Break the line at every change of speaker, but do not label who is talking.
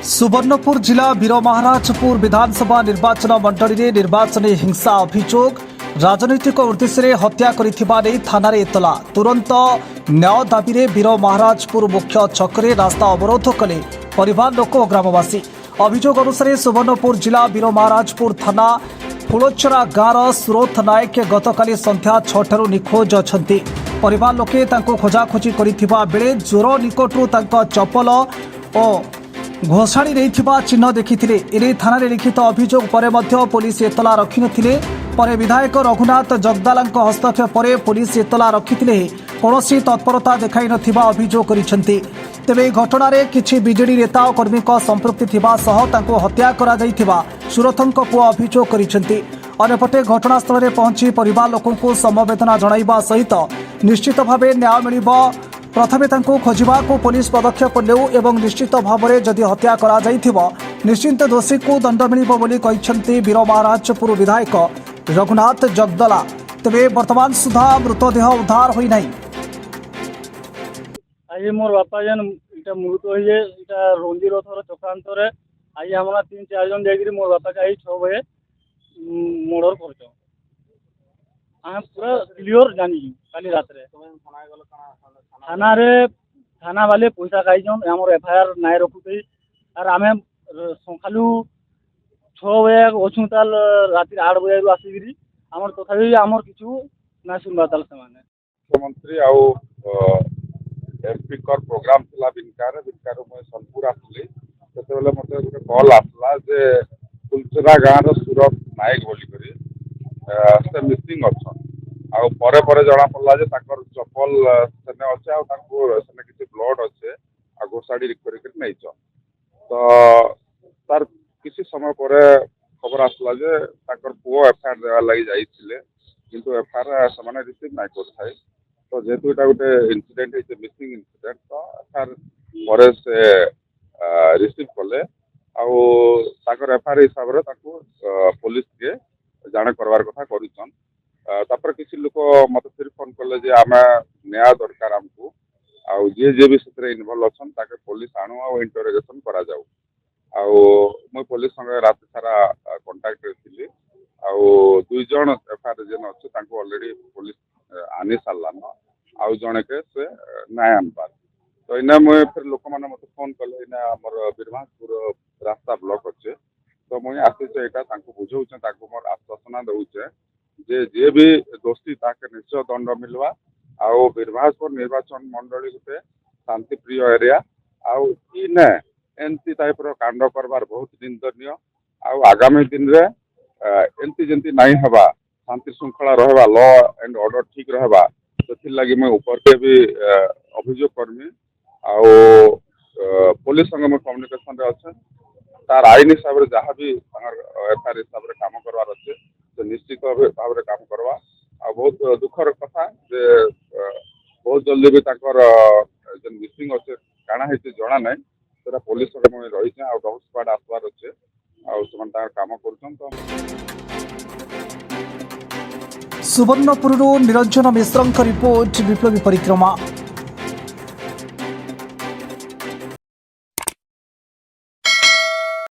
सुवर्णपुर जिला वीरमहाराजपुर विधानसभा निर्वाचन मंडली में निर्वाचन हिंसा अभियोग राजनैतिक उद्देश्य हत्या करिथिबा नै थाना एतला तुरंत न्याय दाबी वीरमहाराजपुर मुख्य छकरे रास्ता अवरोध कले परिवार लोक और ग्रामवासी। अभियोग अनुसार सुवर्णपुर जिला वीरमहाराजपुर थाना फुलचरा गाँव सुरोथ नायक गतकाली संध्या 6 निखोज अछंती। परिवार लोके तांको खोजाखोजी करिथिबा बेले जोर निकटरू तांको चप्पल और घोषाणी नहीं चिन्ह देखिथिले। एने थाना लिखित अभियोग पर पुलिस एतला रखि नथिले। परे विधायक रघुनाथ जगदालांको हस्तक्षेप पर पुलिस एतला रखिथिले कौनसी तत्परता देखाई नथिबा अभियोग करिसेंती। तेबे घटना रे किछि बीजेडी नेता और कर्मी संपृक्ति थिबा सह तांको हत्या करा जाइथिबा सुरथंको पुओ अभियोग करिसेंती। अन्यपटे घटनास्थल में पहुंची परिवार लोकंकु समवेदना जणाइबा सहित निश्चित भावे न्याय मिलिबा प्रथमे तांको खोजिबा को पुलिस पदक्षेप नेउ एवं निश्चित भाव में जदि हत्या करा जाइथिबो निश्चित दोषी को दंड मिलिबो बोली कहिसेंती वीरमहाराजपुर विधायक रघुनाथ जगदला। तेबे वर्तमान सुधा मृतदेह उद्धार होई नाही।
आज मोर बापा जेन इटा मृत होइए इटा रंजी रथर चक्रांतरे आज हमरा 3-4 जन जागिरी मोर बापा के 6 बजे मर्डर करछो। आ पूरा क्लियर जानी काली रात रे थाना वाले पैसा खाइछन हमर एफआईआर नाय रखुते आर आमे सखालू 6 बजे ओछू ताल राति 8 बजे रु आसीगिरी हमर तथापि हमर किछु ना सुनबा ताल समान
मुख्यमंत्री आउ एमपी कर प्रोग्राम थिला बिनकार मैं सोनपुर आसली सेतेबेले मते गोटे कॉल आसला जे फुलचरा गाँव सूरत नायक बोली करी से मिसिंग अच्छा आउ परे परे जना पड़ला जे ताकर चप्पल सेने अच्छे आ ताको सेने किछि ब्लड अच्छे आ गोसाडी रिकवरी कर नै छ तो तार किछि समय परे खबर आसला जे ताकर पुओ एफआईआर देवा लागि जाइथिले किंतु एफआईआर समाने रिसीव नै करथाय तो जेहेतु एटा गोटे इंसिडेंट है मिसिंग इंसिडेंट तो एफआईआर परे से रिसीव कले आउ ताकर एफआईआर हिसाब रे ताको पुलिस के जाने करवार कथा करिछन। तापर किसी लोक मत फिर फोन कले जे आमे न्याय दरकार हमको आउ जे भी सेतरे इन्वॉल्व अछन ताके पुलिस आणु आ इंटरोगेशन करा जाऊ आउ मैं पुलिस संगे रात सारा कांटेक्ट रे थिली आउ 2 जन एफआईआर जेन अछि ताको ऑलरेडी पुलिस आनी सारलान आउ जने के से नाय आनबार तो इना मैं फिर लोक माने मते फोन कले इना हमर बीरमहाराजपुर रास्ता ब्लॉक अछि तो मैं आसी से एटा ताको बुझौछ ताको मोर आश्वासन दउछ जे भी दोषी ताके निश्चय दंड मिलवा आउ बीरमहाराजपुर निर्वाचन मंडली गुटे शांति प्रिय एरिया आउ इने एंती टाइप रो कांड करबार बहुत निंदनीय आउ आगामी दिन रे एंती जंती नहीं हवा शांति श्रृंखला रहबा लॉ एंड ऑर्डर ठीक रहबा तो लगी मैं ऊपर के भी अभियोग करमी आउ पुलिस संग में कम्युनिकेशन रे अछि तार आईन हिसाब रे जहाँ भी एफआईआर हिसाब रे काम करवार अछि तो निश्चित भाव रे काम करवा आ बहुत दुखर कथा जे बहुत जल्दी भी ताकर जन मिसिंग अछि काना हेते जणा नै तोरा पुलिस संग में रहि छै आ डॉग स्क्वाड आसवार अछि आ समान तार काम करछन। तो
सुवर्णपुर निरंजन मिश्र रिपोर्ट विप्लवी परिक्रमा।